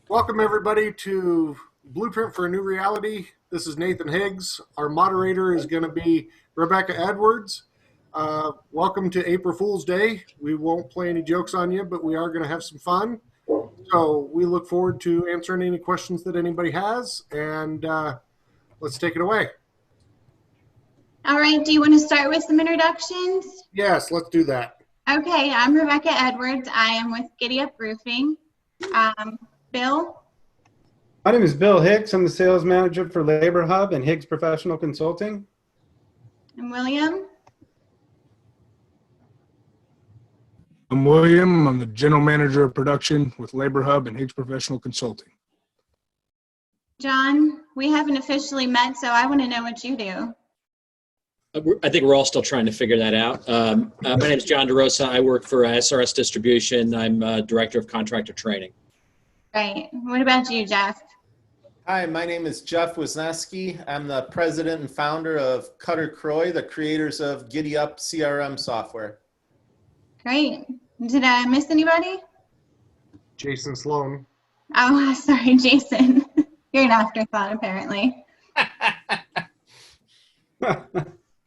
Welcome, everybody, to Blueprint for a New Reality. This is Nathan Higgs. Our moderator is going to be Rebecca Edwards. Welcome to April Fool's Day. We won't play any jokes on you, but we are going to have some fun. So we look forward to answering any questions that anybody has, and let's take it away. All right, do you want to start with some introductions? Yes, let's do that. Okay, I'm Rebecca Edwards. I am with Giddy Up Roofing. Bill? My name is Bill Hicks. I'm the sales manager for Labor Hub and Higgs Professional Consulting. And William? I'm William. I'm the general manager of production with Labor Hub and Higgs Professional Consulting. John, we haven't officially met, so I want to know what you do. I think we're all still trying to figure that out. My name is John DeRosa. I work for SRS Distribution. I'm Director of Contractor Training. Right. What about you, Jeff? Hi, my name is Jeff Wisniewski. I'm the president and founder of Cutter Croy, the creators of Giddy Up CRM software. Great. Did I miss anybody? Jason Sloan. Oh, sorry, Jason. You're an afterthought, apparently.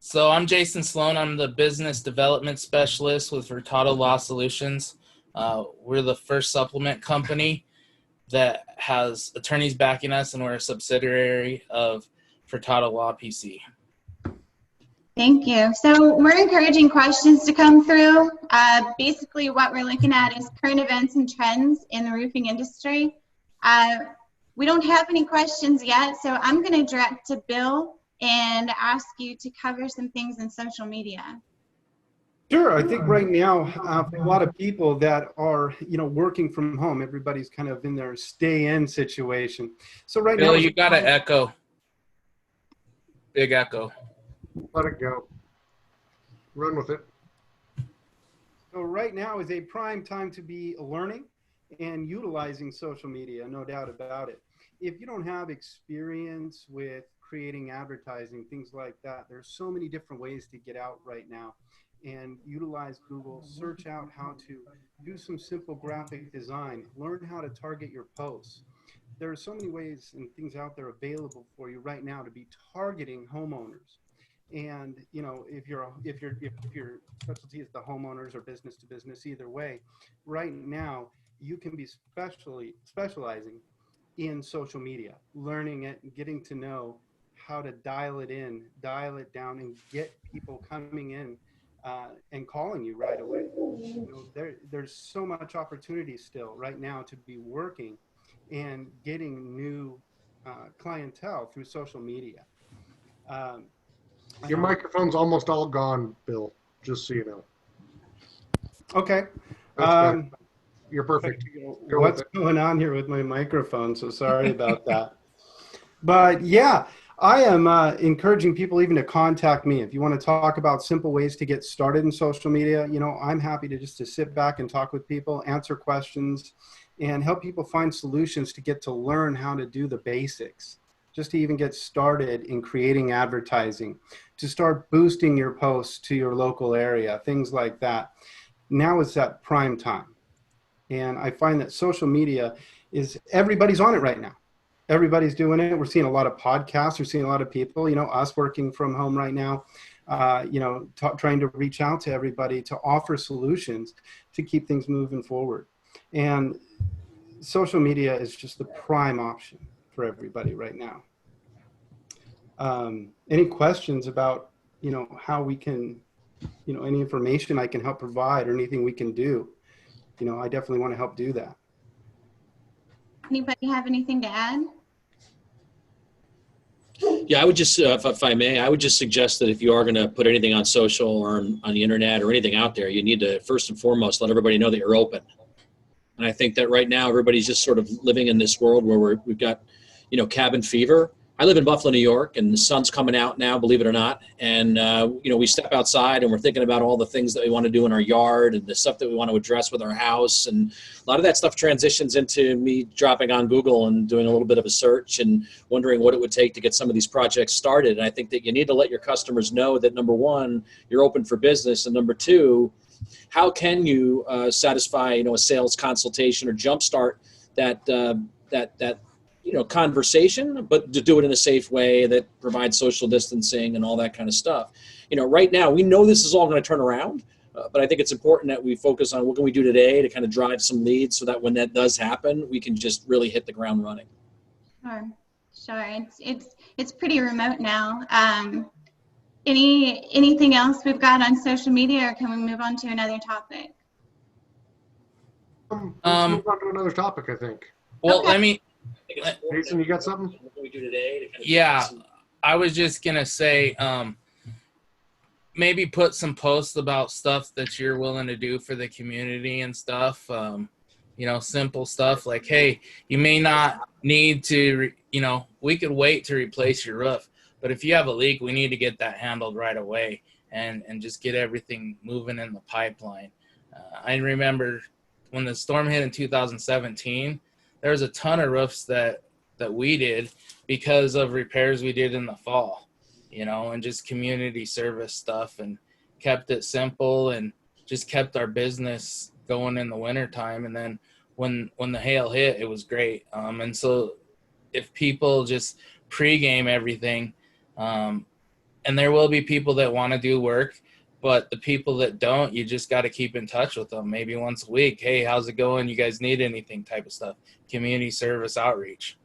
So I'm Jason Sloan. I'm the business development specialist with Furtado Law Solutions. We're the first supplement company that has attorneys backing us, and we're a subsidiary of Furtado Law PC. Thank you. So we're encouraging questions to come through. Basically, what we're looking at is current events and trends in the roofing industry. We don't have any questions yet, so I'm going to direct to Bill and ask you to cover some things in social media. Sure. I think right now, a lot of people that are, working from home, everybody's kind of in their stay-in situation. So right Bill, now, you got an echo. Big echo. Let it go. Run with it. So right now is a prime time to be learning and utilizing social media, no doubt about it. If you don't have experience with creating advertising, things like that, there's so many different ways to get out right now and utilize Google, search out how to do some simple graphic design, learn how to target your posts. There are so many ways and things out there available for you right now to be targeting homeowners. And if your specialty is the homeowners or business to business, either way, right now you can be specializing in social media, learning it, and getting to know how to dial it in, dial it down, and get people coming in and calling you right away. There's so much opportunity still right now to be working and getting new clientele through social media. Your microphone's almost all gone, Bill, just so you know. Okay. You're perfect. What's going on here with my microphone? So sorry about that. But yeah, I am encouraging people even to contact me. If you want to talk about simple ways to get started in social media, I'm happy to just sit back and talk with people, answer questions, and help people find solutions to get to learn how to do the basics, just to even get started in creating advertising, to start boosting your posts to your local area, things like that. Now is that prime time. And I find that social media everybody's on it right now. Everybody's doing it. We're seeing a lot of podcasts. We're seeing a lot of people, us working from home right now, trying to reach out to everybody to offer solutions to keep things moving forward. And social media is just the prime option for everybody right now. Any questions about, how we can, any information I can help provide or anything we can do? I definitely want to help do that. Anybody have anything to add? Yeah, I would just, if I may, I would just suggest that if you are going to put anything on social or on the internet or anything out there, you need to first and foremost let everybody know that you're open. And I think that right now everybody's just sort of living in this world where we've got, cabin fever. I live in Buffalo, New York, and the sun's coming out now, believe it or not. And, we step outside and we're thinking about all the things that we want to do in our yard and the stuff that we want to address with our house. And a lot of that stuff transitions into me dropping on Google and doing a little bit of a search and wondering what it would take to get some of these projects started. And I think that you need to let your customers know that, number one, you're open for business. And number two, how can you satisfy, a sales consultation or jumpstart that that conversation, but to do it in a safe way that provides social distancing and all that kind of stuff. Right now we know this is all going to turn around, but I think it's important that we focus on what can we do today to kind of drive some leads so that when that does happen, we can just really hit the ground running. Sure. It's pretty remote now. Anything else we've got on social media, or can we move on to another topic? Let's move on to another topic, I think. Well, Okay. Jason, you got something? What can we do today to kind of Yeah, I was just gonna say, maybe put some posts about stuff that you're willing to do for the community and stuff. Simple stuff like, hey, you may not need to, we could wait to replace your roof, but if you have a leak, we need to get that handled right away and just get everything moving in the pipeline. I remember when the storm hit in 2017, there was a ton of roofs that we did because of repairs we did in the fall, and just community service stuff, and kept it simple and just kept our business going in the wintertime. And then when the hail hit, it was great. And so if people just pregame everything, and there will be people that want to do work, but the people that don't, you just got to keep in touch with them maybe once a week. Hey, how's it going? You guys need anything type of stuff. Community service outreach.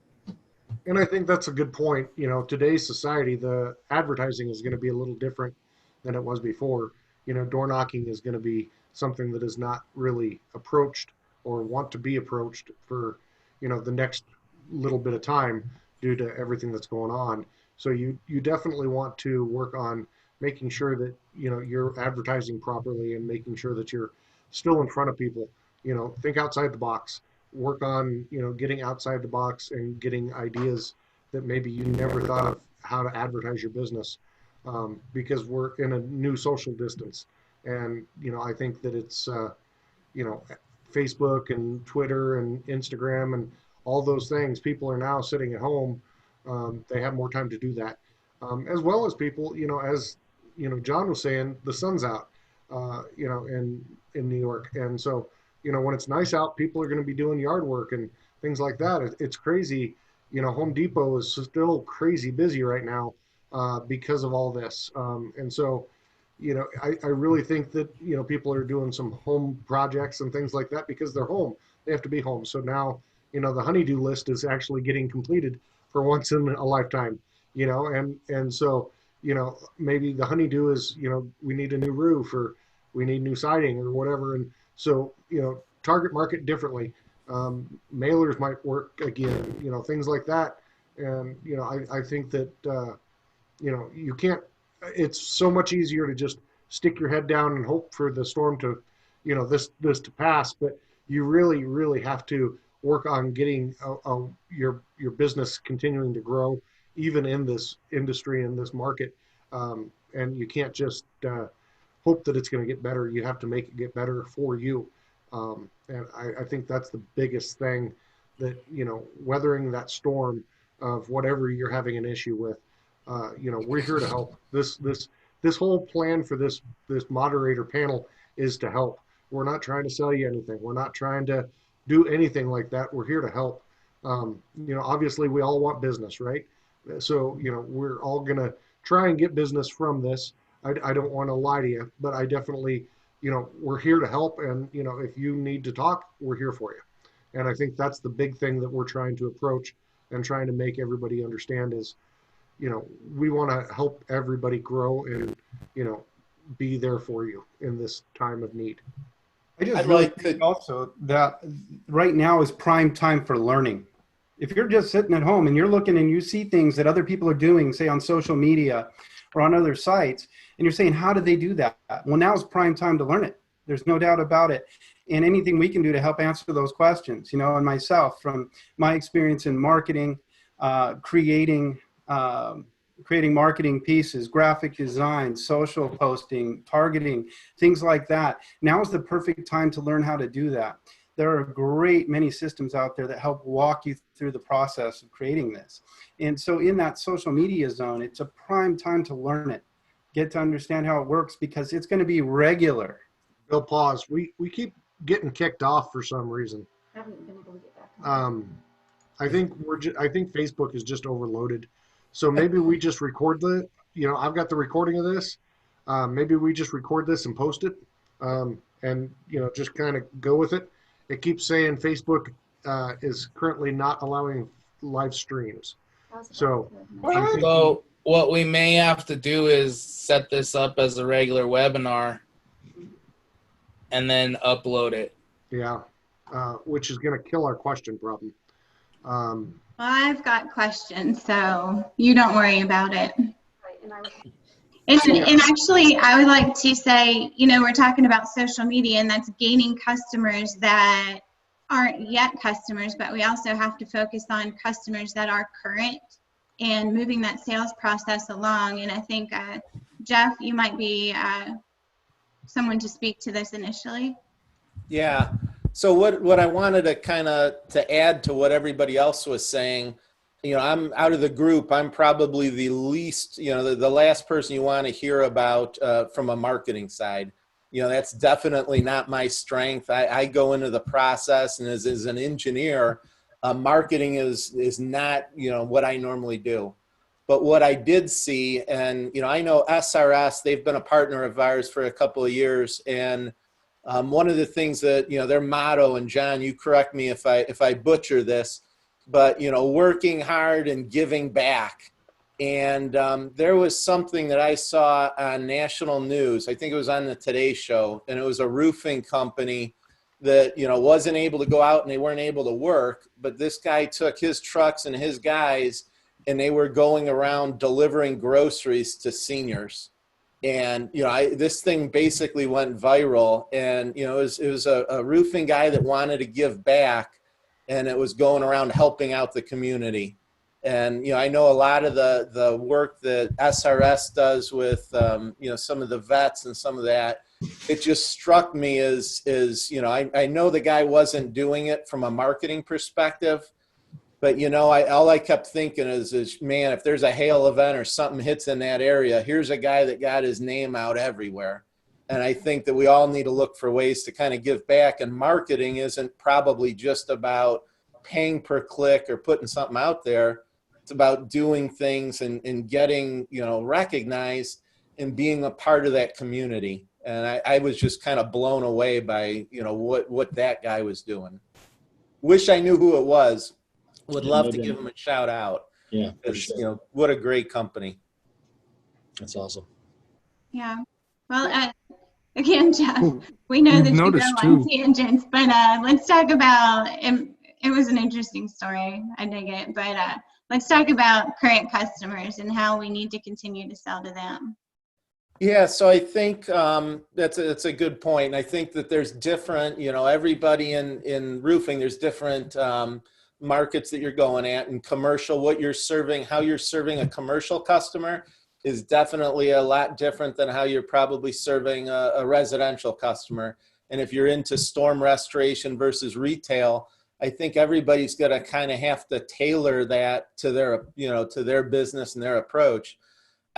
And I think that's a good point. Today's society, the advertising is going to be a little different than it was before. Door knocking is going to be something that is not really approached or want to be approached for, the next little bit of time due to everything that's going on. So you definitely want to work on making sure that, you're advertising properly and making sure that you're still in front of people. Think outside the box. Work on, getting outside the box and getting ideas that maybe you never thought of how to advertise your business, because we're in a new social distance. And, I think that it's, Facebook and Twitter and Instagram and all those things, people are now sitting at home. They have more time to do that, as well as people, as, John was saying, the sun's out, in New York. And so, when it's nice out, people are going to be doing yard work and things like that. It's crazy. Home Depot is still crazy busy right now, because of all this. And so, I really think that, people are doing some home projects and things like that because they're home. They have to be home. So now, the honeydew list is actually getting completed for once in a lifetime, and so, maybe the honeydew is, we need a new roof or we need new siding or whatever. And so, target market differently. Mailers might work again, things like that. And, I think that, you can't, it's so much easier to just stick your head down and hope for the storm to, this to pass. But you really, really have to work on getting your business continuing to grow, even in this industry, in this market. And you can't just hope that it's going to get better. You have to make it get better for you. And I think that's the biggest thing, that, weathering that storm of whatever you're having an issue with, we're here to help. This whole plan for this moderator panel is to help. We're not trying to sell you anything. We're not trying to do anything like that. We're here to help. Obviously we all want business, right? So, we're all going to try and get business from this. I don't want to lie to you, but I definitely, we're here to help. And, if you need to talk, we're here for you. And I think that's the big thing that we're trying to approach and trying to make everybody understand is, we want to help everybody grow and, be there for you in this time of need. I just really think also that right now is prime time for learning. If you're just sitting at home and you're looking and you see things that other people are doing, say on social media or on other sites, and you're saying, how do they do that? Well, now is prime time to learn it. There's no doubt about it. And anything we can do to help answer those questions, and myself, from my experience in marketing, creating marketing pieces, graphic design, social posting, targeting, things like that. Now is the perfect time to learn how to do that. There are a great many systems out there that help walk you through the process of creating this. And so in that social media zone, it's a prime time to learn it, get to understand how it works, because it's going to be regular. Bill, pause. We keep getting kicked off for some reason. I think I think Facebook is just overloaded. So maybe we just record I've got the recording of this. Maybe we just record this and post it, and just kind of go with it. It keeps saying Facebook is currently not allowing live streams. So I'm thinking, So what we may have to do is set this up as a regular webinar and then upload it. yeah, which is going to kill our question problem. I've got questions, so you don't worry about it. And actually, I would like to say, we're talking about social media, and that's gaining customers that aren't yet customers, but we also have to focus on customers that are current and moving that sales process along. And I think, Jeff, you might be someone to speak to this initially. Yeah. So what I wanted to add to what everybody else was saying, I'm out of the group. I'm probably the least, the last person you want to hear about from a marketing side. That's definitely not my strength. I go into the process, and as an engineer, marketing is not, what I normally do. But what I did see, and, I know SRS, they've been a partner of ours for a couple of years. And one of the things that, their motto, and John, you correct me if I butcher this, but, working hard and giving back. And there was something that I saw on national news. I think it was on the Today Show, and it was a roofing company that, wasn't able to go out, and they weren't able to work. But this guy took his trucks and his guys, and they were going around delivering groceries to seniors. And, this thing basically went viral. And, it was a roofing guy that wanted to give back, and it was going around helping out the community. And, I know a lot of the work that SRS does with, some of the vets and some of that, it just struck me as I know the guy wasn't doing it from a marketing perspective, but, all I kept thinking is, man, if there's a hail event or something hits in that area, here's a guy that got his name out everywhere. And I think that we all need to look for ways to kind of give back. And marketing isn't probably just about paying per click or putting something out there. It's about doing things and getting, recognized and being a part of that community. And I was just kind of blown away by, what that guy was doing. Wish I knew who it was. Would love to give him a shout out. Yeah, for sure. What a great company. That's awesome. Yeah. Well, again, Jeff, we know that you go on tangents, but let's talk about, it was an interesting story. I dig it. But let's talk about current customers and how we need to continue to sell to them. Yeah, so I think that's a good point. And I think that there's different, everybody in roofing, there's different markets that you're going at. And commercial, what you're serving, how you're serving a commercial customer is definitely a lot different than how you're probably serving a residential customer. And if you're into storm restoration versus retail, I think everybody's going to kind of have to tailor that to their, to their business and their approach.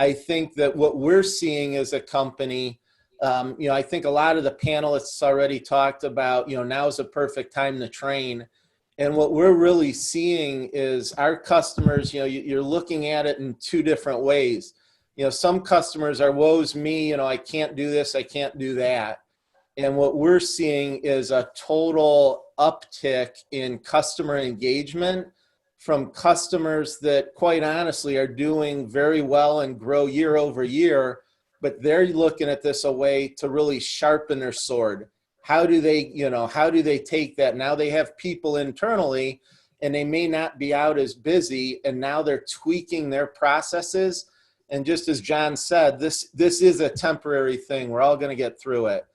I think that what we're seeing as a company, I think a lot of the panelists already talked about, now is a perfect time to train. And what we're really seeing is our customers, you're looking at it in two different ways. Some customers are, woe's me, I can't do this, I can't do that. And what we're seeing is a total uptick in customer engagement from customers that quite honestly are doing very well and grow year over year, but they're looking at this a way to really sharpen their sword. How do they take that? Now they have people internally and they may not be out as busy, and now they're tweaking their processes. And just as John said, this is a temporary thing. We're all going to get through it.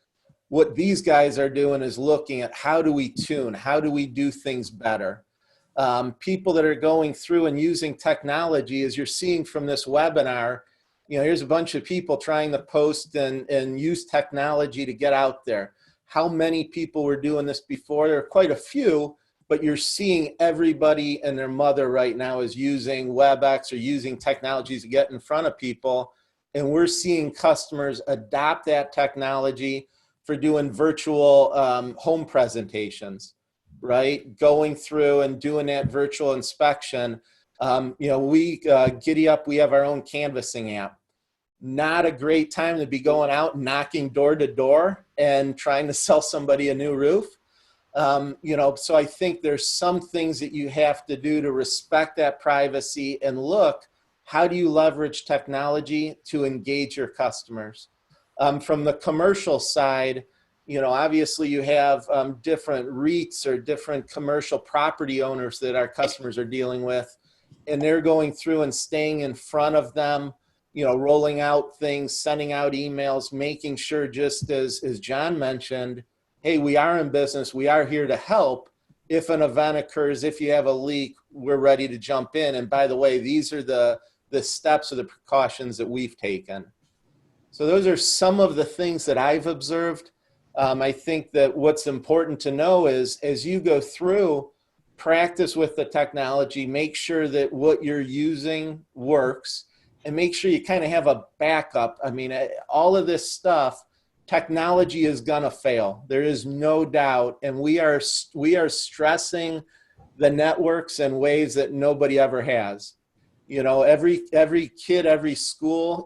What these guys are doing is looking at how do we tune? How do we do things better? People that are going through and using technology, as you're seeing from this webinar, here's a bunch of people trying to post and use technology to get out there. How many people were doing this before? There are quite a few, but you're seeing everybody and their mother right now is using WebEx or using technologies to get in front of people. And we're seeing customers adopt that technology for doing virtual home presentations. right? Going through and doing that virtual inspection. We Giddy Up, we have our own canvassing app. Not a great time to be going out and knocking door to door and trying to sell somebody a new roof. So I think there's some things that you have to do to respect that privacy and look, how do you leverage technology to engage your customers? From the commercial side, obviously you have different REITs or different commercial property owners that our customers are dealing with, and they're going through and staying in front of them, rolling out things, sending out emails, making sure, just as John mentioned, hey, we are in business, we are here to help. If an event occurs, if you have a leak, we're ready to jump in. And by the way, these are the steps or the precautions that we've taken. So those are some of the things that I've observed. I think that what's important to know is, as you go through, practice with the technology, make sure that what you're using works, and make sure you kind of have a backup. I mean, all of this stuff, technology is gonna fail. There is no doubt, and we are stressing the networks in ways that nobody ever has. Every kid, every school,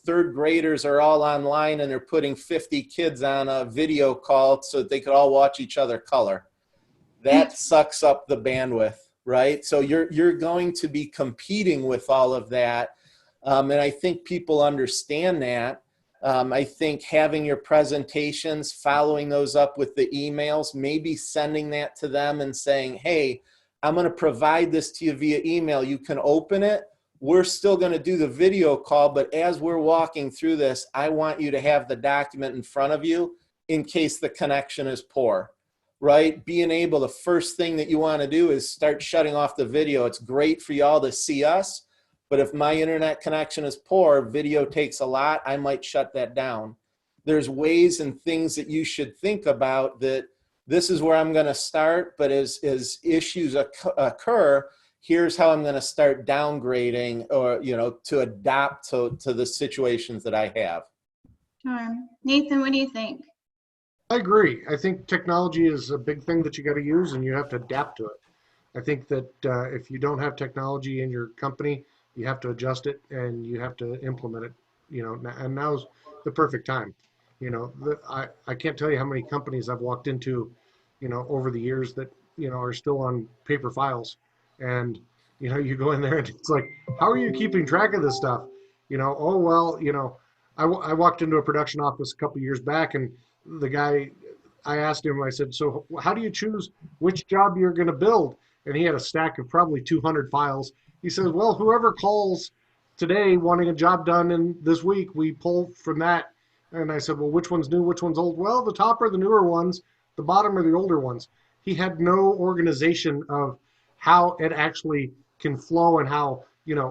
third graders are all online, and they're putting 50 kids on a video call so that they could all watch each other color. That sucks up the bandwidth, right? So you're going to be competing with all of that. And I think people understand that. I think having your presentations, following those up with the emails, maybe sending that to them and saying, hey, I'm going to provide this to you via email. You can open it. We're still going to do the video call, but as we're walking through this, I want you to have the document in front of you in case the connection is poor, right? Being able, the first thing that you want to do is start shutting off the video. It's great for y'all to see us, but if my internet connection is poor, video takes a lot, I might shut that down. There's ways and things that you should think about that. This is where I'm going to start, but as issues occur, here's how I'm going to start downgrading or, to adapt to the situations that I have. Sure. Nathan, what do you think? I agree. I think technology is a big thing that you got to use, and you have to adapt to it. I think that if you don't have technology in your company, you have to adjust it and you have to implement it, and now's the perfect time. I can't tell you how many companies I've walked into, over the years that, are still on paper files. And, you go in there and it's like, how are you keeping track of this stuff? Oh, well, I walked into a production office a couple years back, and the guy, I asked him, I said, so how do you choose which job you're going to build? And he had a stack of probably 200 files. He says, well, whoever calls today wanting a job done in this week, we pull from that. And I said, well, which one's new, which one's old? Well, the top are the newer ones, the bottom are the older ones. He had no organization of how it actually can flow, and how,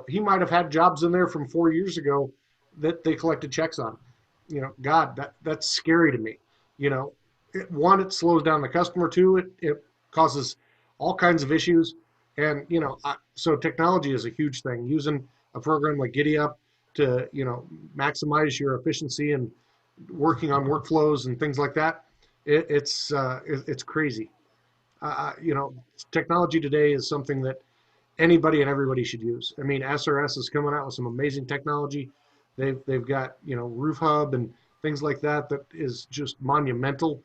he might have had jobs in there from 4 years ago that they collected checks on. God, that's scary to me. One, it slows down the customer. Two, it causes all kinds of issues. And, so technology is a huge thing. Using a program like Giddy Up to, maximize your efficiency and working on workflows and things like that, it's crazy. Technology today is something that anybody and everybody should use. I mean, SRS is coming out with some amazing technology. They've got, Roof Hub and things like that is just monumental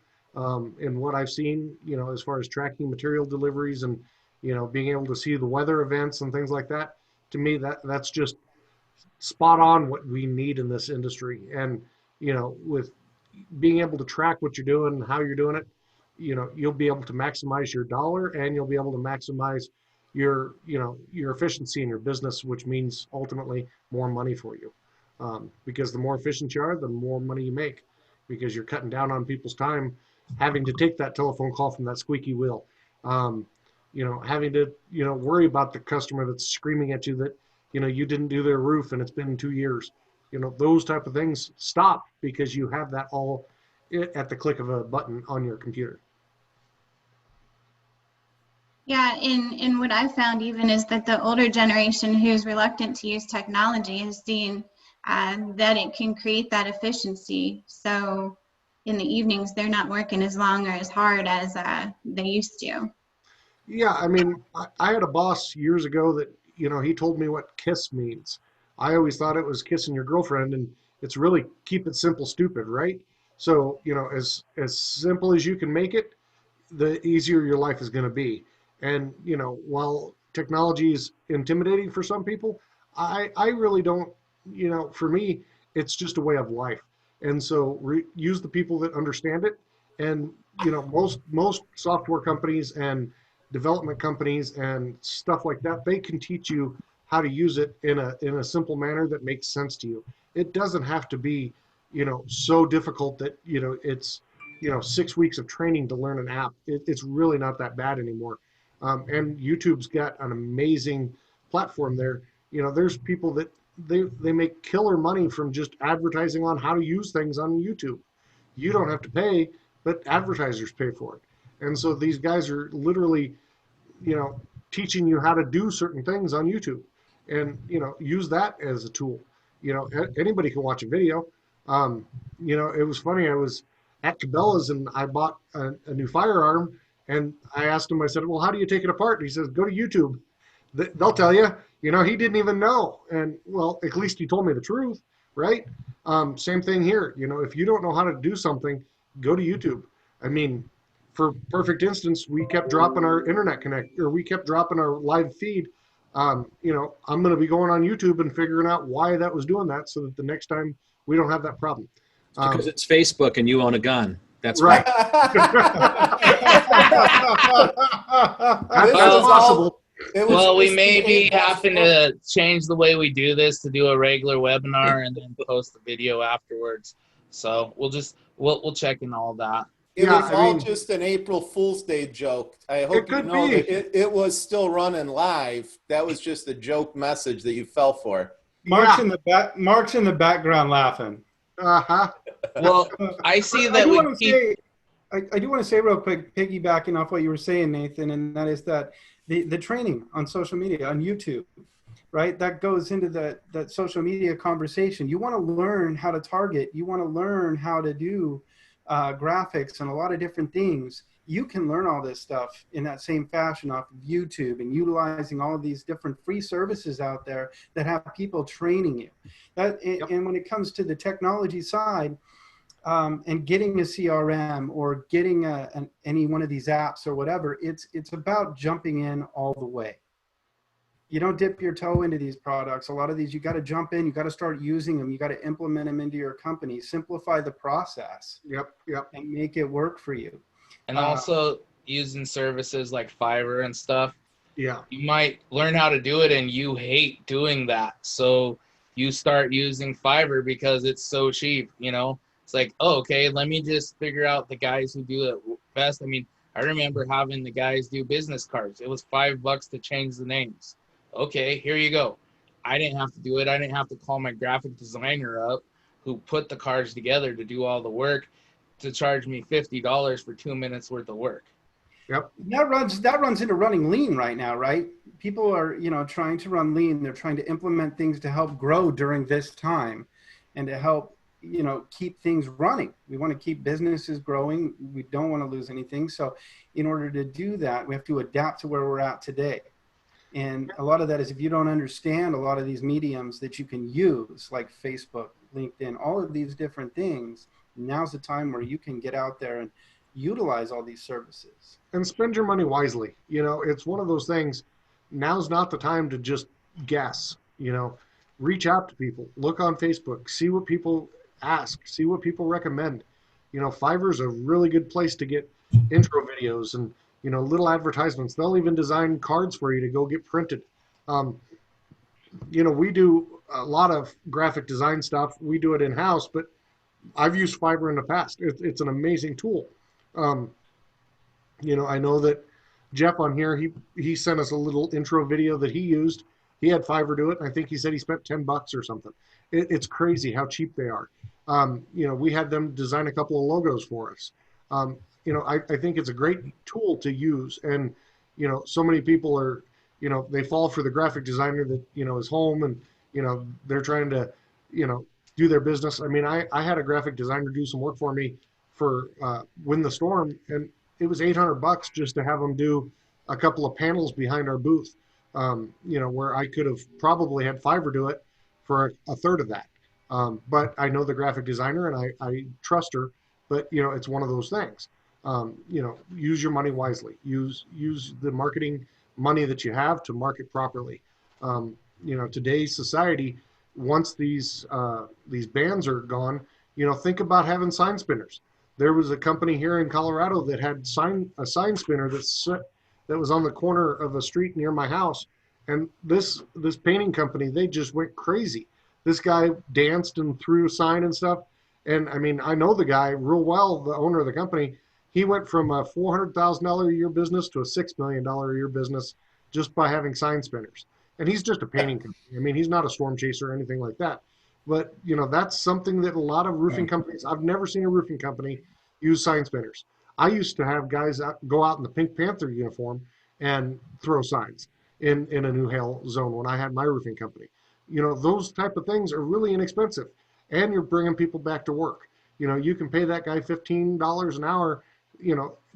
in what I've seen, as far as tracking material deliveries and, being able to see the weather events and things like that. To me, that's just spot on what we need in this industry. And, with being able to track what you're doing and how you're doing it, you'll be able to maximize your dollar, and you'll be able to maximize your efficiency in your business, which means ultimately more money for you. Because the more efficient you are, the more money you make, because you're cutting down on people's time having to take that telephone call from that squeaky wheel. Having to, worry about the customer that's screaming at you that, you didn't do their roof and it's been 2 years. Those type of things stop because you have that all at the click of a button on your computer. Yeah, and what I've found even is that the older generation who's reluctant to use technology has seen that it can create that efficiency. So in the evenings, they're not working as long or as hard as they used to. Yeah, I mean, I had a boss years ago that, he told me what kiss means. I always thought it was kissing your girlfriend, and it's really keep it simple, stupid, right? So, as simple as you can make it, the easier your life is going to be. And, while technology is intimidating for some people, I really don't, for me, it's just a way of life. And so use the people that understand it. And, most software companies and development companies and stuff like that, they can teach you how to use it in a simple manner that makes sense to you. It doesn't have to be, so difficult that, it's 6 weeks of training to learn an app. It's really not that bad anymore. And YouTube's got an amazing platform there. There's people that they make killer money from just advertising on how to use things on YouTube. You don't have to pay, but advertisers pay for it. And so these guys are literally, you know, teaching you how to do certain things on YouTube, and use that as a tool. Anybody can watch a video. Um, it was funny. I was at Cabela's and I bought a new firearm, and I asked him. I said, "Well, how do you take it apart?" And he says, "Go to YouTube. They'll tell you." He didn't even know, and well, at least he told me the truth, right? Same thing here. If you don't know how to do something, go to YouTube. I mean, for perfect instance, we kept dropping our internet connect, or we kept dropping our live feed. I'm going to be going on YouTube and figuring out why that was doing that, so that the next time we don't have that problem. Because it's Facebook and you own a gun. That's Right. That's possible. Well, we may be having to change the way we do this to do a regular webinar and then post the video afterwards. So we'll check in all that. It was all just an April Fool's Day joke. I hope you know that it was still running live. That was just a joke message that you fell for. Mark's in the background laughing. Uh-huh. Well, I see that I do want to say real quick, piggybacking off what you were saying, Nathan, and that is that the training on social media, on YouTube, right? That goes into that social media conversation. You want to learn how to target. You want to learn how to do graphics and a lot of different things. You can learn all this stuff in that same fashion off of YouTube, and utilizing all of these different free services out there that have people training you. And when it comes to the technology side, and getting a CRM or getting any one of these apps or whatever, it's about jumping in all the way. You don't dip your toe into these products. A lot of these, you got to jump in, you got to start using them, you got to implement them into your company, simplify the process. Yep. And make it work for you. And also using services like Fiverr and stuff. Yeah. You might learn how to do it and you hate doing that. So you start using Fiverr because it's so cheap, It's like, oh, okay, let me just figure out the guys who do it best. I mean, I remember having the guys do business cards. It was $5 to change the names. Okay, here you go. I didn't have to do it. I didn't have to call my graphic designer up who put the cards together to do all the work to charge me $50 for 2 minutes worth of work. Yep. That runs into running lean right now, right? People are, trying to run lean. They're trying to implement things to help grow during this time and to help, keep things running. We want to keep businesses growing. We don't want to lose anything. So in order to do that, we have to adapt to where we're at today. And a lot of that is if you don't understand a lot of these mediums that you can use, like Facebook, LinkedIn, all of these different things, now's the time where you can get out there and utilize all these services. And spend your money wisely. It's one of those things. Now's not the time to just guess. Reach out to people. Look on Facebook. See what people ask. See what people recommend. Fiverr's a really good place to get intro videos and little advertisements. They'll even design cards for you to go get printed. We do a lot of graphic design stuff. We do it in-house, but I've used Fiverr in the past. It's an amazing tool. I know that Jeff on here, he sent us a little intro video that he used. He had Fiverr do it. And I think he said he spent $10 or something. It's crazy how cheap they are. We had them design a couple of logos for us. I think it's a great tool to use. And, so many people are, they fall for the graphic designer that, is home and, they're trying to, do their business. I mean, I had a graphic designer do some work for me for Win the Storm, and it was $800 just to have them do a couple of panels behind our booth, where I could have probably had Fiverr do it for a third of that. But I know the graphic designer and I trust her. But it's one of those things. Use your money wisely. Use the marketing money that you have to market properly. Today's society, once these bans are gone, think about having sign spinners. There was a company here in Colorado that had a sign spinner that was on the corner of a street near my house, and this painting company, they just went crazy. This guy danced and threw a sign and stuff, and I mean, I know the guy real well, the owner of the company. He went from a $400,000 a year business to a $6 million a year business just by having sign spinners. And he's just a painting company. I mean, he's not a storm chaser or anything like that. But that's something that a lot of roofing companies. I've never seen a roofing company use sign spinners. I used to have guys go out in the Pink Panther uniform and throw signs in a new hail zone when I had my roofing company. Those type of things are really inexpensive, and you're bringing people back to work. You can pay that guy $15 an hour.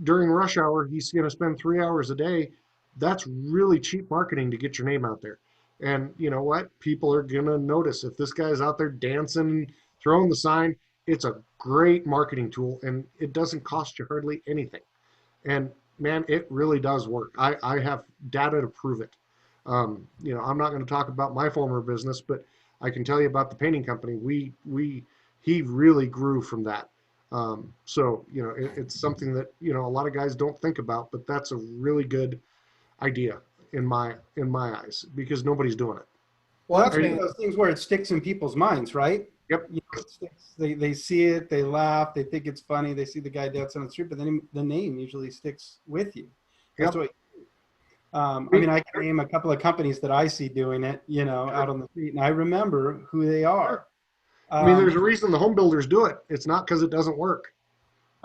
During rush hour, he's going to spend 3 hours a day. That's really cheap marketing to get your name out there. And you know what? People are going to notice if this guy's out there dancing, throwing the sign. It's a great marketing tool, and it doesn't cost you hardly anything. And man, it really does work. I have data to prove it. I'm not going to talk about my former business, but I can tell you about the painting company. He really grew from that. It's something that a lot of guys don't think about, but that's a really good idea in my eyes, because nobody's doing it. Well, that's one of those things where it sticks in people's minds, right? Yep. It sticks. They see it, they laugh, they think it's funny, they see the guy dancing on the street, but then the name usually sticks with you. That's Yep. what. I can name a couple of companies that I see doing it, out on the street, and I remember who they are. There's a reason the home builders do it. It's not because it doesn't work.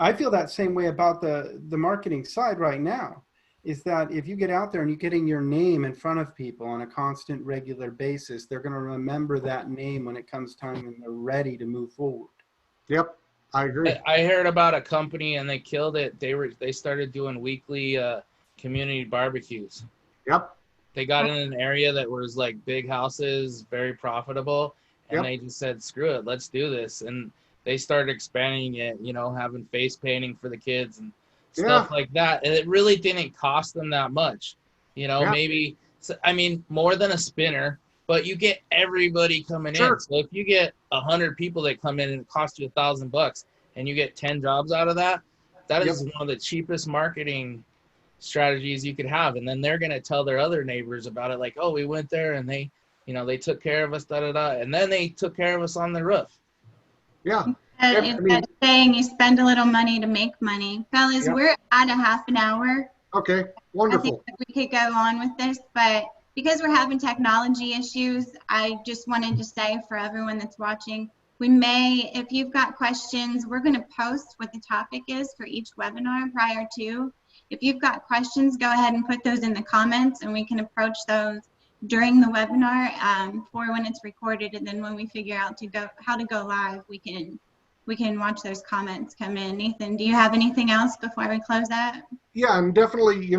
I feel that same way about the marketing side right now, is that if you get out there and you're getting your name in front of people on a constant, regular basis, they're going to remember that name when it comes time and they're ready to move forward. Yep, I agree. I heard about a company and they killed it. They started doing weekly community barbecues. Yep. They got in an area that was like big houses, very profitable, and Yep. they just said, screw it, let's do this. And they started expanding it, having face painting for the kids and stuff like that. And it really didn't cost them that much, maybe, more than a spinner, but you get everybody coming in. So if you get 100 people that come in and it costs you $1,000 and you get 10 jobs out of that, that is one of the cheapest marketing strategies you could have. And then they're going to tell their other neighbors about it. Like, oh, we went there and they took care of us, and then they took care of us on the roof. Yeah. It's that saying, you spend a little money to make money. Fellas, we're at a half an hour. Okay, wonderful. I think that we could go on with this, but because we're having technology issues, I just wanted to say for everyone that's watching, if you've got questions, we're going to post what the topic is for each webinar prior to. If you've got questions, go ahead and put those in the comments and we can approach those during the webinar for when it's recorded, and then when we figure out how to go live, we can watch those comments come in. Nathan, do you have anything else before we close that? Yeah, and definitely,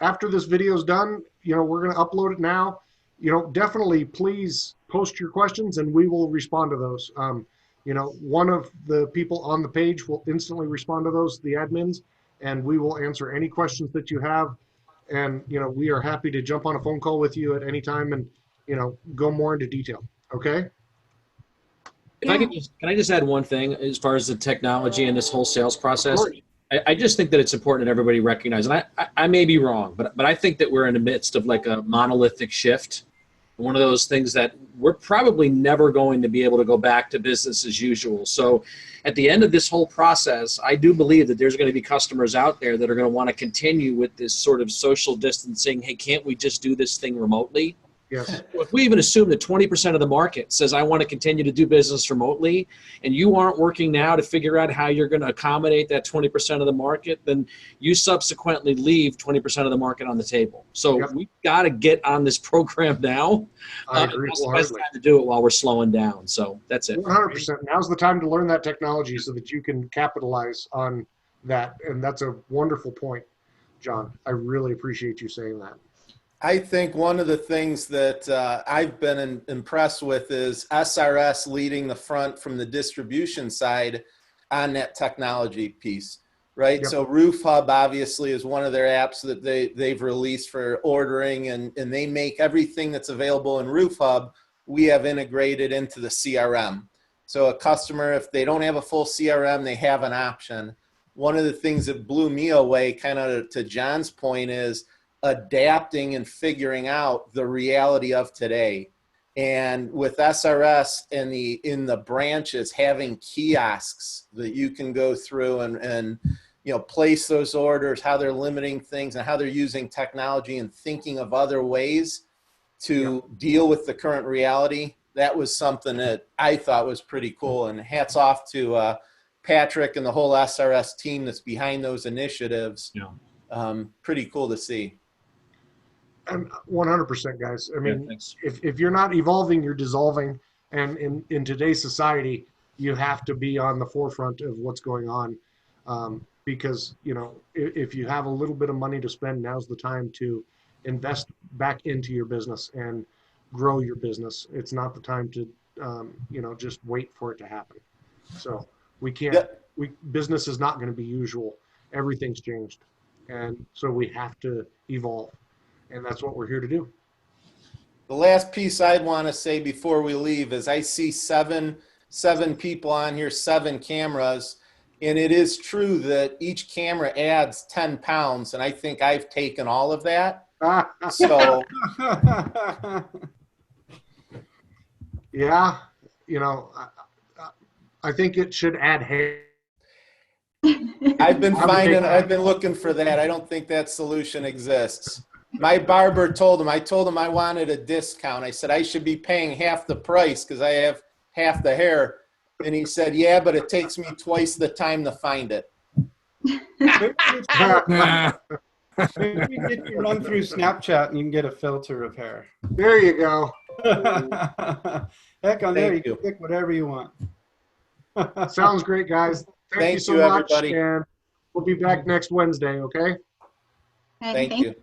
after this video is done, we're going to upload it now. Definitely please post your questions and we will respond to those. One of the people on the page will instantly respond to those, the admins, and we will answer any questions that you have. And, we are happy to jump on a phone call with you at any time and, go more into detail. Okay? Can I just add one thing as far as the technology and this whole sales process? I just think that it's important that everybody recognize, and I may be wrong, but I think that we're in the midst of like a monolithic shift. One of those things that we're probably never going to be able to go back to business as usual. So at the end of this whole process, I do believe that there's going to be customers out there that are going to want to continue with this sort of social distancing. Hey, can't we just do this thing remotely? Yes. If we even assume that 20% of the market says, I want to continue to do business remotely, and you aren't working now to figure out how you're going to accommodate that 20% of the market, then you subsequently leave 20% of the market on the table. So we've got to get on this program now. I agree. That's the best time to do it while we're slowing down. So that's it. 100%. Now's the time to learn that technology so that you can capitalize on that. And that's a wonderful point. John. I really appreciate you saying that. I think one of the things that I've been impressed with is SRS leading the front from the distribution side on that technology piece, right? Yep. So Roof Hub obviously is one of their apps that they've released for ordering, and they make everything that's available in Roof Hub, we have integrated into the CRM. So a customer, if they don't have a full CRM, they have an option. One of the things that blew me away, kind of to John's point, is adapting and figuring out the reality of today. And with SRS in the branches, having kiosks that you can go through and place those orders, how they're limiting things and how they're using technology and thinking of other ways to deal with the current reality. That was something that I thought was pretty cool. And hats off to Patrick and the whole SRS team that's behind those initiatives. Yeah. Pretty cool to see. And 100%, guys. I mean, Yeah, if you're not evolving, you're dissolving. And in today's society, you have to be on the forefront of what's going on. Because, if you have a little bit of money to spend, now's the time to invest back into your business and grow your business. It's not the time to, just wait for it to happen. So we can't, business is not going to be usual. Everything's changed. And so we have to evolve. And that's what we're here to do. The last piece I'd want to say before we leave is I see seven people on here, 7 cameras. And it is true that each camera adds 10 pounds. And I think I've taken all of that. So yeah, I think it should add hair. I've been looking for that. I don't think that solution exists. My barber I told him I wanted a discount. I said I should be paying half the price because I have half the hair. And he said, yeah, but it takes me twice the time to find it. Maybe get you run through Snapchat and you can get a filter of hair. There you go. Heck, on there you can pick whatever you want. Sounds great, guys. Thank you so much. Everybody. And we'll be back next Wednesday, okay? Thank you.